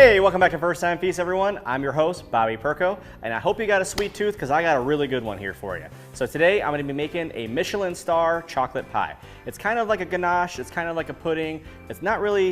Hey, welcome back to First Time Feast, everyone. I'm your host, Bobby Perko, and I hope you got a sweet tooth because I got a really good one here for you. So today I'm going to be making a Michelin star chocolate pie. It's kind of like a ganache, it's kind of like a pudding. It's not really,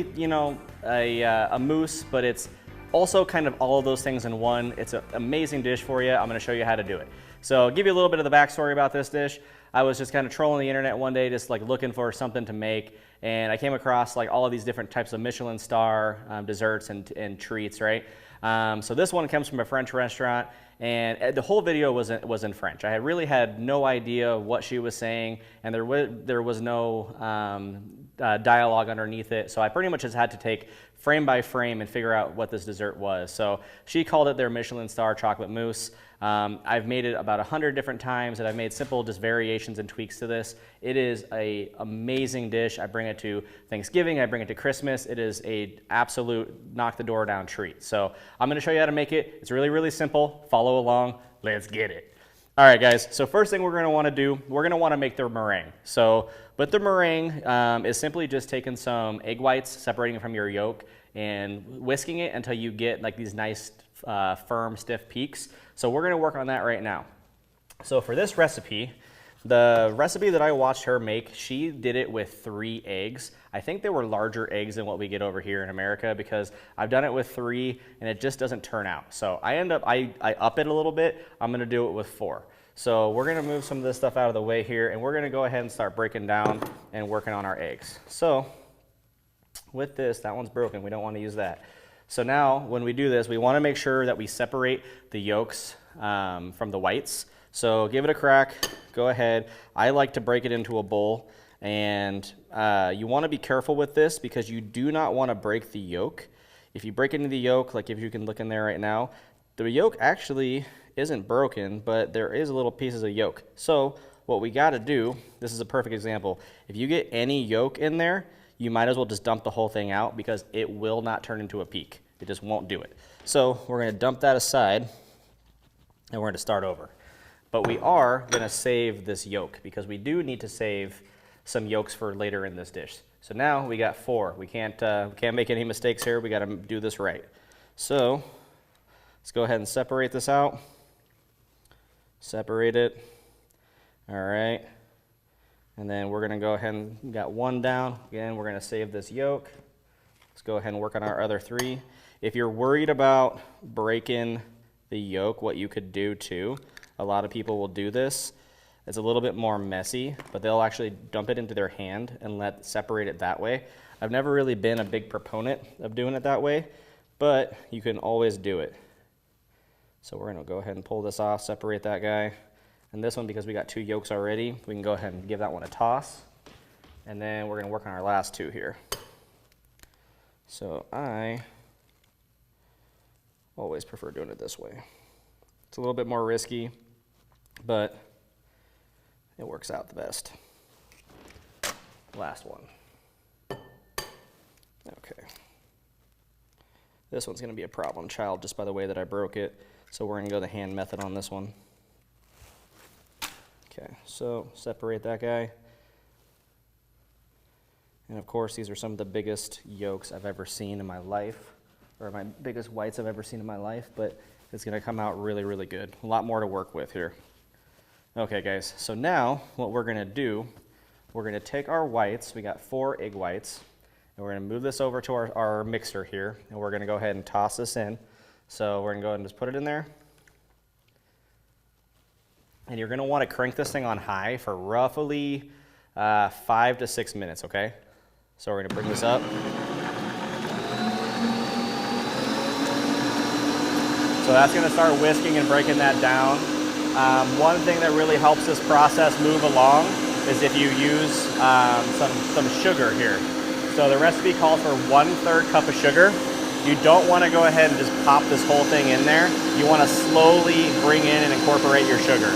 a mousse, but it's also kind of all of those things in one. It's an amazing dish for you. I'm going to show you how to do it. So I'll give you a little bit of the backstory about this dish. I was just kind of trolling the internet one day, just like looking for something to make, and I came across like all of these different types of Michelin star desserts and treats, right? So this one comes from a French restaurant, and the whole video was in French. I really had no idea what she was saying, and there was no dialogue underneath it, so I pretty much just had to take frame by frame and figure out what this dessert was. So she called it their Michelin star chocolate mousse. I've made it about 100 different times, and I've made simple just variations and tweaks to this. It is an amazing dish. I bring it to Thanksgiving, I bring it to Christmas. It is an absolute knock the door down treat. So I'm gonna show you how to make it. It's really, really simple. Follow along, let's get it. All right, guys, so first thing we're gonna wanna do, we're gonna wanna make the meringue. So with the meringue is simply just taking some egg whites, separating it from your yolk, and whisking it until you get like these nice firm, stiff peaks. So we're gonna work on that right now. So for this recipe, the recipe that I watched her make, she did it with 3 eggs. I think they were larger eggs than what we get over here in America because I've done it with 3 and it just doesn't turn out. So I up it a little bit. I'm gonna do it with 4. So we're gonna move some of this stuff out of the way here, and we're gonna go ahead and start breaking down and working on our eggs. So with this, that one's broken. We don't wanna use that. So now when we do this, we wanna make sure that we separate the yolks from the whites. So give it a crack, go ahead. I like to break it into a bowl, and you wanna be careful with this because you do not wanna break the yolk. If you break into the yolk, like if you can look in there right now, the yolk actually isn't broken, but there is a little pieces of yolk. So what we gotta do, this is a perfect example. If you get any yolk in there, you might as well just dump the whole thing out because it will not turn into a peak. It just won't do it. So we're gonna dump that aside and we're gonna start over. But we are gonna save this yolk because we do need to save some yolks for later in this dish. So now we got 4. We can't make any mistakes here. We gotta do this right. So let's go ahead and separate this out. Separate it. All right. And then we're gonna go ahead and got 1 down. Again, we're gonna save this yolk. Let's go ahead and work on our other 3. If you're worried about breaking the yolk, what you could do too, a lot of people will do this. It's a little bit more messy, but they'll actually dump it into their hand and separate it that way. I've never really been a big proponent of doing it that way, but you can always do it. So we're gonna go ahead and pull this off, separate that guy. And this one, because we got 2 yolks already, we can go ahead and give that one a toss. And then we're gonna work on our last 2 here. So I always prefer doing it this way. It's a little bit more risky, but it works out the best. Last one. Okay. This one's gonna be a problem child just by the way that I broke it. So we're gonna go the hand method on this one. Okay, so separate that guy. And of course, these are some of the biggest yolks I've ever seen in my life, or my biggest whites I've ever seen in my life, but it's gonna come out really, really good. A lot more to work with here. Okay, guys, so now what we're gonna do, we're gonna take our whites, we got 4 egg whites, and we're gonna move this over to our mixer here, and we're gonna go ahead and toss this in. So we're gonna go ahead and just put it in there. And you're gonna wanna crank this thing on high for roughly 5 to 6 minutes, okay? So we're gonna bring this up. So that's gonna start whisking and breaking that down. One thing that really helps this process move along is if you use some sugar here. So the recipe calls for 1/3 cup of sugar. You don't wanna go ahead and just pop this whole thing in there. You wanna slowly bring in and incorporate your sugar.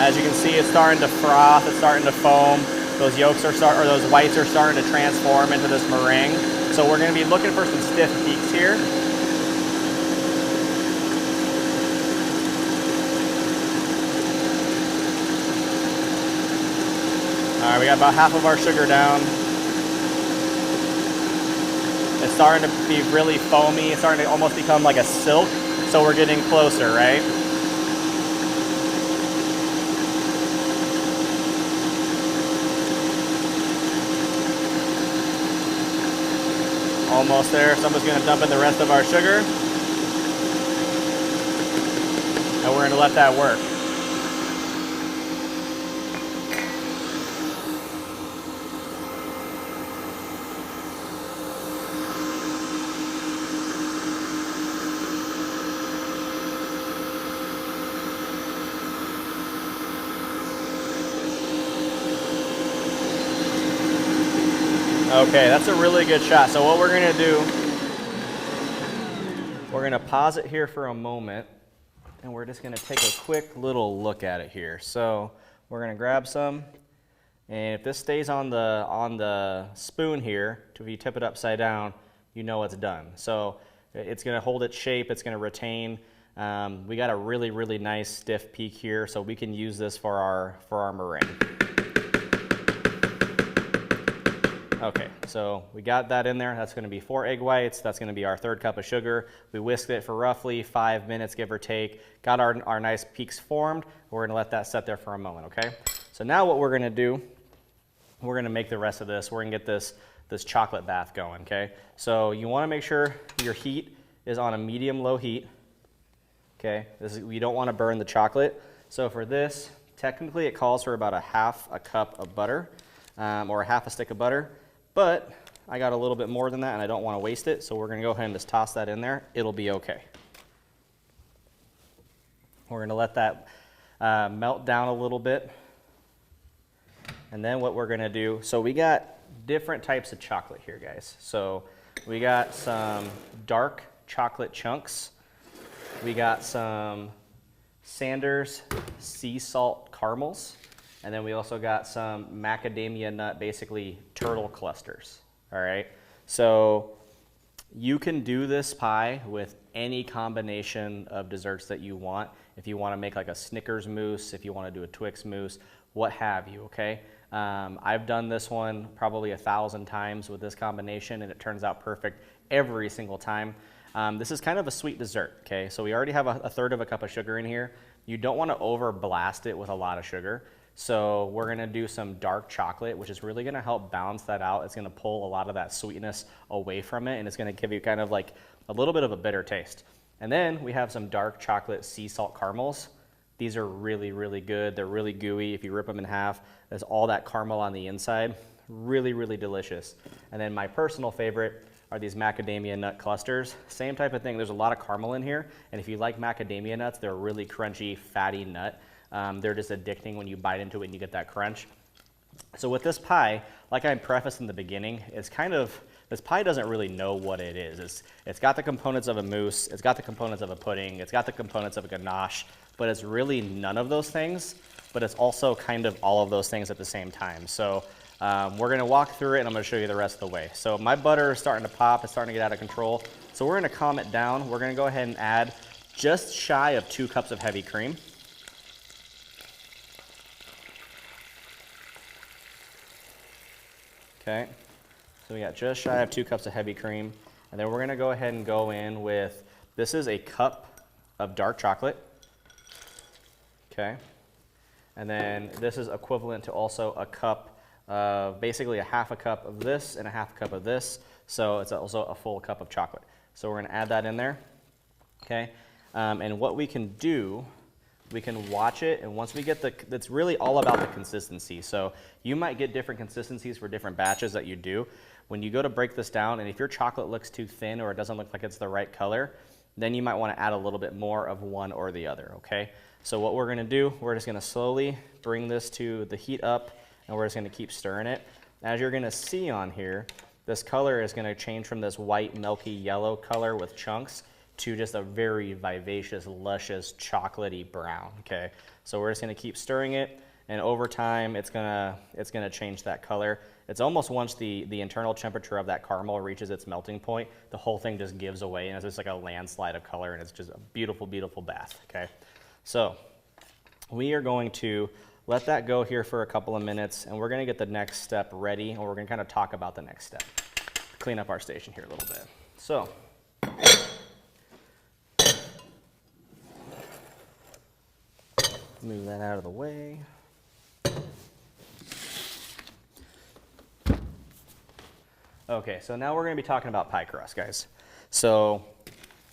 As you can see, it's starting to froth, it's starting to foam. Those yolks are those whites are starting to transform into this meringue. So we're gonna be looking for some stiff peaks here. All right, we got about half of our sugar down. It's starting to be really foamy. It's starting to almost become like a silk. So we're getting closer, right? Almost there. So I'm just going to dump in the rest of our sugar. And we're going to let that work. Okay, that's a really good shot. So what we're going to do, we're going to pause it here for a moment, and we're just going to take a quick little look at it here. So we're going to grab some, and if this stays on the spoon here, if you tip it upside down, you know it's done. So it's going to hold its shape, it's going to retain. We got a really, really nice stiff peak here, so we can use this for our meringue. Okay, so we got that in there. That's going to be 4 egg whites. That's going to be our 3rd cup of sugar. We whisked it for roughly 5 minutes, give or take. Got our nice peaks formed. We're going to let that set there for a moment, okay? So now what we're going to do, we're going to make the rest of this. We're going to get this chocolate bath going, okay? So you want to make sure your heat is on a medium-low heat, okay? You don't want to burn the chocolate. So for this, technically it calls for about a half a cup of butter, or a half a stick of butter. But I got a little bit more than that and I don't want to waste it, so we're going to go ahead and just toss that in there. It'll be okay. We're going to let that melt down a little bit. And then what we're going to do, so we got different types of chocolate here, guys. So we got some dark chocolate chunks. We got some Sanders sea salt caramels. And then we also got some macadamia nut, basically turtle clusters, all right? So you can do this pie with any combination of desserts that you want. If you want to make like a Snickers mousse, if you want to do a Twix mousse, what have you, okay? I've done this one probably 1,000 times with this combination, and it turns out perfect every single time. This is kind of a sweet dessert, okay? So we already have a 1/3 of a cup of sugar in here. You don't want to over blast it with a lot of sugar. So we're going to do some dark chocolate, which is really going to help balance that out. It's going to pull a lot of that sweetness away from it, and it's going to give you kind of like a little bit of a bitter taste. And then we have some dark chocolate sea salt caramels. These are really, really good. They're really gooey. If you rip them in half, there's all that caramel on the inside. Really, really delicious. And then my personal favorite are these macadamia nut clusters. Same type of thing. There's a lot of caramel in here, and if you like macadamia nuts, they're a really crunchy, fatty nut. They're just addicting when you bite into it and you get that crunch. So with this pie, like I prefaced in the beginning, it's kind of, this pie doesn't really know what it is. It's got the components of a mousse, it's got the components of a pudding, it's got the components of a ganache, but it's really none of those things, but it's also kind of all of those things at the same time. So we're gonna walk through it and I'm gonna show you the rest of the way. So my butter is starting to pop, it's starting to get out of control. So we're gonna calm it down. We're gonna go ahead and add just shy of 2 cups of heavy cream. Okay, so we got just shy of 2 cups of heavy cream, and then we're going to go ahead and go in with, this is a cup of dark chocolate, okay, and then this is equivalent to also a cup of, basically a half a cup of this and a half a cup of this, so it's also a full cup of chocolate. So we're going to add that in there, okay, and what we can do, we can watch it, and once we get it's really all about the consistency. So you might get different consistencies for different batches that you do. When you go to break this down, and if your chocolate looks too thin or it doesn't look like it's the right color, then you might want to add a little bit more of one or the other, okay? So what we're going to do, we're just going to slowly bring this to the heat up, and we're just going to keep stirring it. As you're going to see on here, this color is going to change from this white, milky yellow color with chunks to just a very vivacious, luscious, chocolatey brown, okay? So we're just gonna keep stirring it, and over time, it's gonna change that color. It's almost once the internal temperature of that caramel reaches its melting point, the whole thing just gives away, and it's just like a landslide of color, and it's just a beautiful, beautiful bath, okay? So we are going to let that go here for a couple of minutes, and we're gonna get the next step ready, and we're gonna kind of talk about the next step. Clean up our station here a little bit. So, move that out of the way. Okay, so now we're gonna be talking about pie crust, guys. So,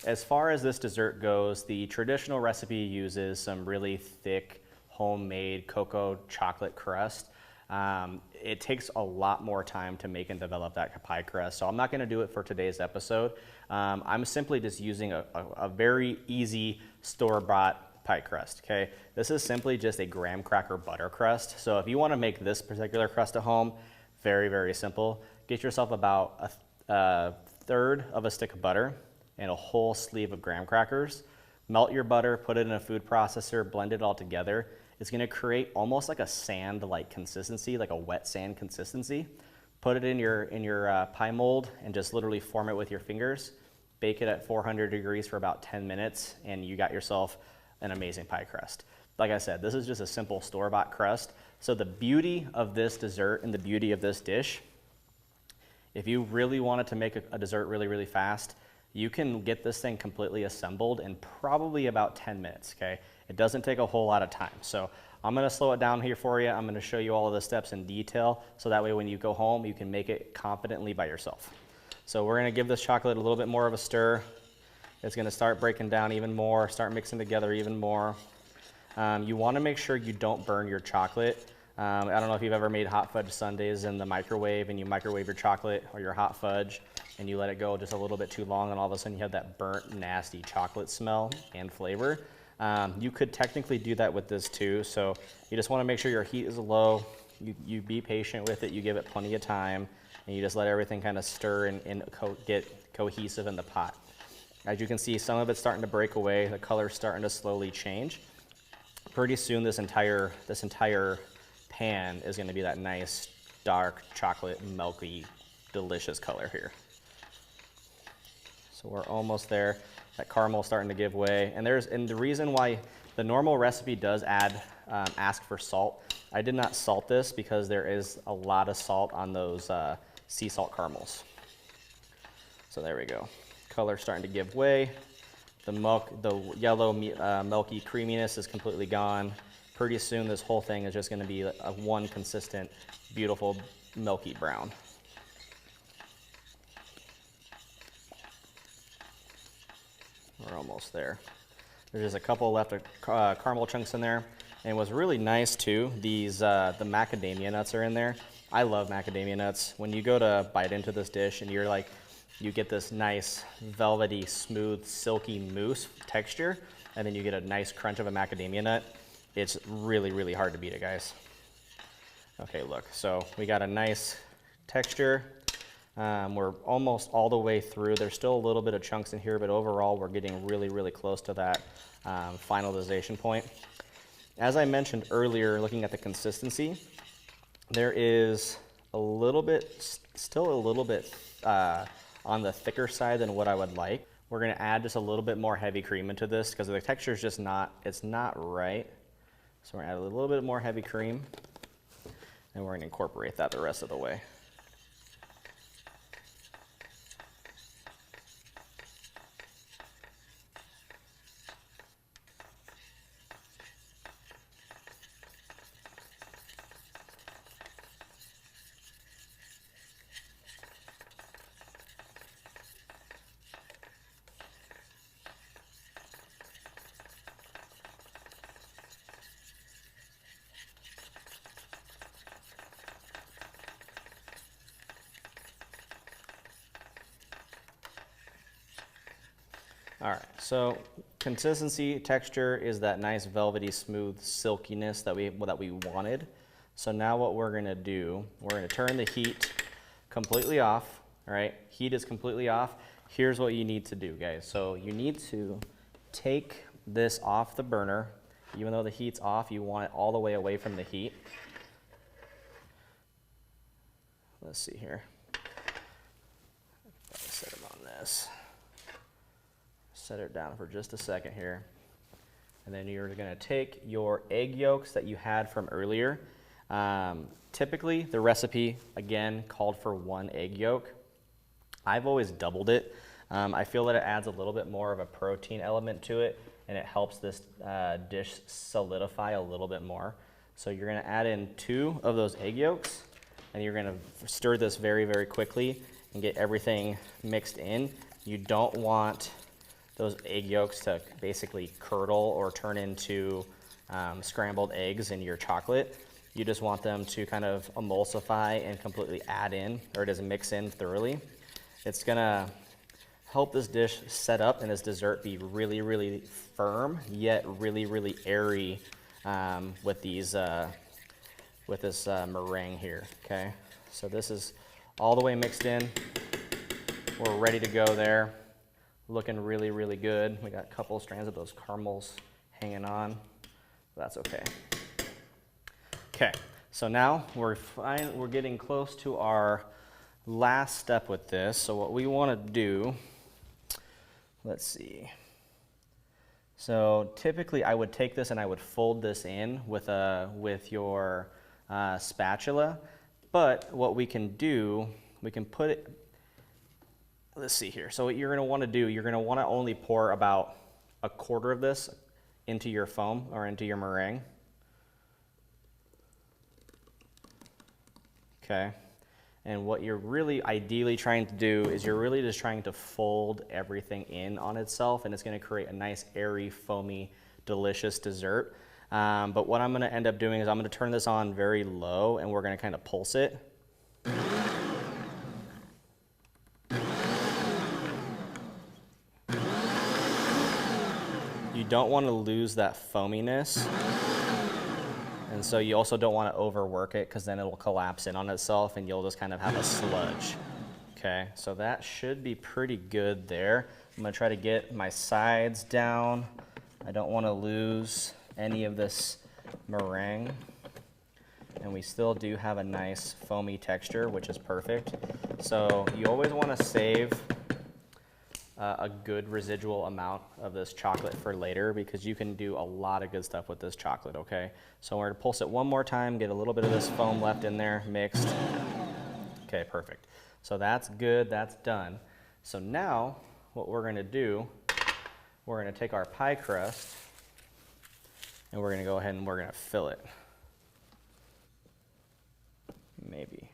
as far as this dessert goes, the traditional recipe uses some really thick, homemade cocoa chocolate crust. It takes a lot more time to make and develop that pie crust, so I'm not gonna do it for today's episode. I'm simply just using a very easy store-bought pie crust, okay? This is simply just a graham cracker butter crust. So if you wanna make this particular crust at home, very, very simple. Get yourself about a third of a stick of butter and a whole sleeve of graham crackers. Melt your butter, put it in a food processor, blend it all together. It's gonna create almost like a sand-like consistency, like a wet sand consistency. Put it in your pie mold and just literally form it with your fingers. Bake it at 400 degrees for about 10 minutes and you got yourself an amazing pie crust. Like I said, this is just a simple store-bought crust. So the beauty of this dessert and the beauty of this dish, if you really wanted to make a dessert really, really fast, you can get this thing completely assembled in probably about 10 minutes, okay? It doesn't take a whole lot of time. So I'm gonna slow it down here for you. I'm gonna show you all of the steps in detail, so that way when you go home, you can make it confidently by yourself. So we're gonna give this chocolate a little bit more of a stir. It's gonna start breaking down even more, start mixing together even more. You wanna make sure you don't burn your chocolate. I don't know if you've ever made hot fudge sundaes in the microwave and you microwave your chocolate or your hot fudge and you let it go just a little bit too long and all of a sudden you have that burnt, nasty chocolate smell and flavor. You could technically do that with this too, so you just wanna make sure your heat is low, you be patient with it, you give it plenty of time, and you just let everything kind of stir and get cohesive in the pot. As you can see, some of it's starting to break away, the color's starting to slowly change. Pretty soon this entire pan is gonna be that nice, dark, chocolate, milky, delicious color here. So we're almost there. That caramel starting to give way. And the reason why the normal recipe does ask for salt. I did not salt this because there is a lot of salt on those sea salt caramels. So there we go. Color starting to give way. The yellow milky creaminess is completely gone. Pretty soon this whole thing is just gonna be one consistent, beautiful, milky brown. We're almost there. There's just a couple left of caramel chunks in there. And what's really nice too, the macadamia nuts are in there. I love macadamia nuts. When you go to bite into this dish and you get this nice velvety, smooth, silky mousse texture, and then you get a nice crunch of a macadamia nut, it's really, really hard to beat it, guys. Okay, look, so we got a nice texture. We're almost all the way through. There's still a little bit of chunks in here, but overall we're getting really, really close to that finalization point. As I mentioned earlier, looking at the consistency, there is a little bit, still a little bit on the thicker side than what I would like. We're gonna add just a little bit more heavy cream into this because the texture is just it's not right. So we're gonna add a little bit more heavy cream and we're gonna incorporate that the rest of the way. All right, so consistency, texture is that nice velvety, smooth silkiness that we wanted. So now what we're gonna do, we're gonna turn the heat completely off, all right? Heat is completely off. Here's what you need to do, guys. So you need to take this off the burner. Even though the heat's off, you want it all the way away from the heat. Let's see here. Set it on this. Set it down for just a second here. And then you're gonna take your egg yolks that you had from earlier. Typically, the recipe, again, called for 1 egg yolk. I've always doubled it. I feel that it adds a little bit more of a protein element to it, and it helps this dish solidify a little bit more. So you're gonna add in 2 of those egg yolks, and you're gonna stir this very, very quickly and get everything mixed in. You don't want those egg yolks to basically curdle or turn into scrambled eggs in your chocolate. You just want them to kind of emulsify and completely add in, or just mix in thoroughly. It's gonna help this dish set up and this dessert be really, really firm, yet really, really airy with this meringue here, okay? So this is all the way mixed in. We're ready to go there. Looking really, really good. We got a couple strands of those caramels hanging on. That's okay. Okay, so now we're getting close to our last step with this. So what we want to do, let's see. So typically I would take this and I would fold this in with your spatula. But what we can do, we can put it, let's see here. So what you're going to want to do, you're going to want to only pour about 1/4 of this into your foam or into your meringue. Okay. And what you're really ideally trying to do is you're really just trying to fold everything in on itself, and it's going to create a nice airy, foamy, delicious dessert. But what I'm going to end up doing is I'm going to turn this on very low, and we're going to kind of pulse it. You don't want to lose that foaminess, and so you also don't want to overwork it because then it'll collapse in on itself and you'll just kind of have a sludge. Okay, so that should be pretty good there. I'm going to try to get my sides down. I don't want to lose any of this meringue, and we still do have a nice foamy texture, which is perfect. So you always want to save a good residual amount of this chocolate for later, because you can do a lot of good stuff with this chocolate, okay? So we're gonna pulse it one more time, get a little bit of this foam left in there, mixed. Okay, perfect. So that's good, that's done. So now what we're gonna do, we're gonna take our pie crust and we're gonna go ahead and we're gonna fill it. Maybe.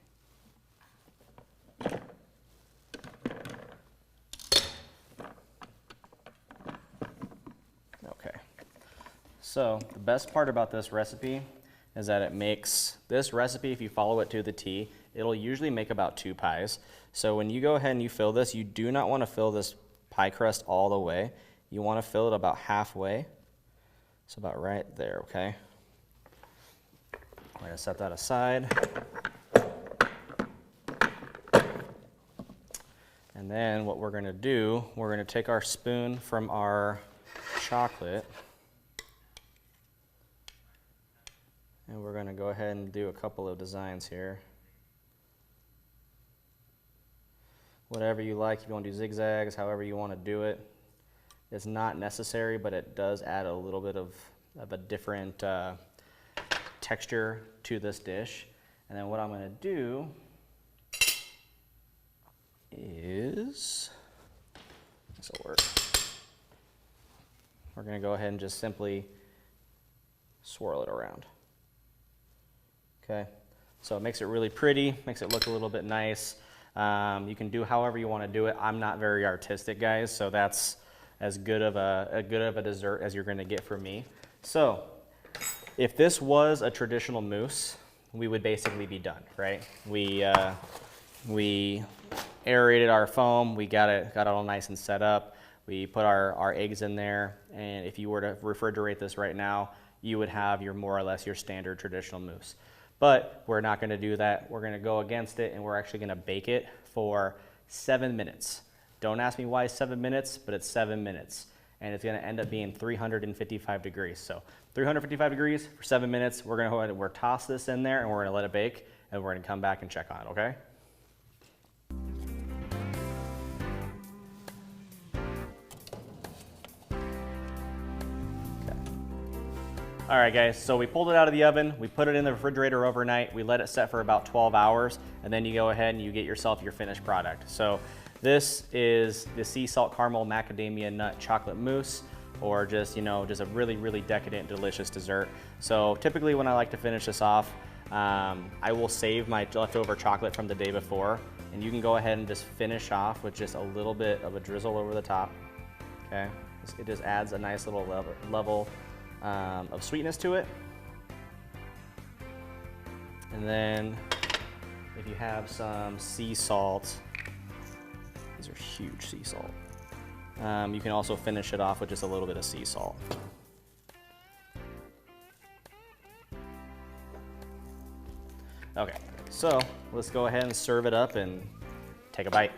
So the best part about this recipe is that it makes, this recipe, if you follow it to the T, it'll usually make about 2 pies. So when you go ahead and you fill this, you do not want to fill this pie crust all the way. You want to fill it about halfway. So about right there, okay? We're going to set that aside. And then what we're going to do, we're going to take our spoon from our chocolate, and we're going to go ahead and do a couple of designs here. Whatever you like, if you want to do zigzags, however you want to do it. It's not necessary, but it does add a little bit of a different texture to this dish. And then what I'm going to do is, this will work. We're going to go ahead and just simply swirl it around. Okay, so it makes it really pretty, makes it look a little bit nice. You can do however you want to do it. I'm not very artistic, guys, so that's as good of a dessert as you're going to get from me. So if this was a traditional mousse, we would basically be done, right? We aerated our foam, we got it all nice and set up. We put our eggs in there, and if you were to refrigerate this right now, you would have your more or less your standard traditional mousse. But we're not going to do that. We're going to go against it, and we're actually going to bake it for 7 minutes. Don't ask me why 7 minutes, but it's 7 minutes. And it's going to end up being 355 degrees. So 355 degrees for 7 minutes. We're going to go ahead and toss this in there, and we're going to let it bake, and we're going to come back and check on it, okay? Okay. All right guys, so we pulled it out of the oven, we put it in the refrigerator overnight, we let it set for about 12 hours, and then you go ahead and you get yourself your finished product. So this is the sea salt caramel macadamia nut chocolate mousse, or just, you know, just a really, really decadent, delicious dessert. So typically when I like to finish this off, I will save my leftover chocolate from the day before, and you can go ahead and just finish off with just a little bit of a drizzle over the top, okay? It just adds a nice little level of sweetness to it. And then if you have some sea salt, these are huge sea salt, you can also finish it off with just a little bit of sea salt. Okay, so let's go ahead and serve it up and take a bite.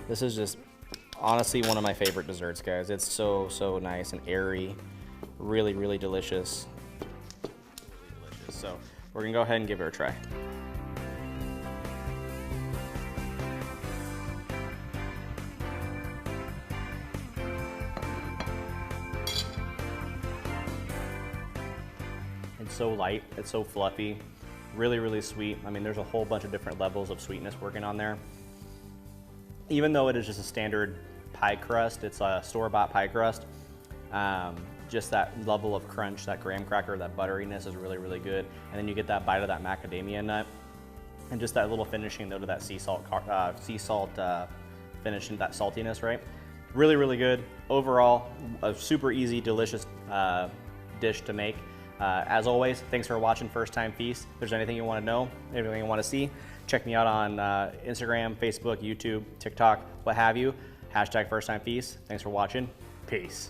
This is just honestly one of my favorite desserts, guys. It's so, so nice and airy, really, really delicious. Really delicious. So we're gonna go ahead and give it a try. It's so light, it's so fluffy, really, really sweet. I mean, there's a whole bunch of different levels of sweetness working on there. Even though it is just a standard pie crust, it's a store-bought pie crust, just that level of crunch, that graham cracker, that butteriness is really, really good. And then you get that bite of that macadamia nut, and just that little finishing note of that sea salt finish and that saltiness, right? Really, really good. Overall, a super easy, delicious dish to make. As always, thanks for watching First Time Feast. If there's anything you want to know, anything you want to see, check me out on Instagram, Facebook, YouTube, TikTok, what have you. #First Time Feast. Thanks for watching. Peace.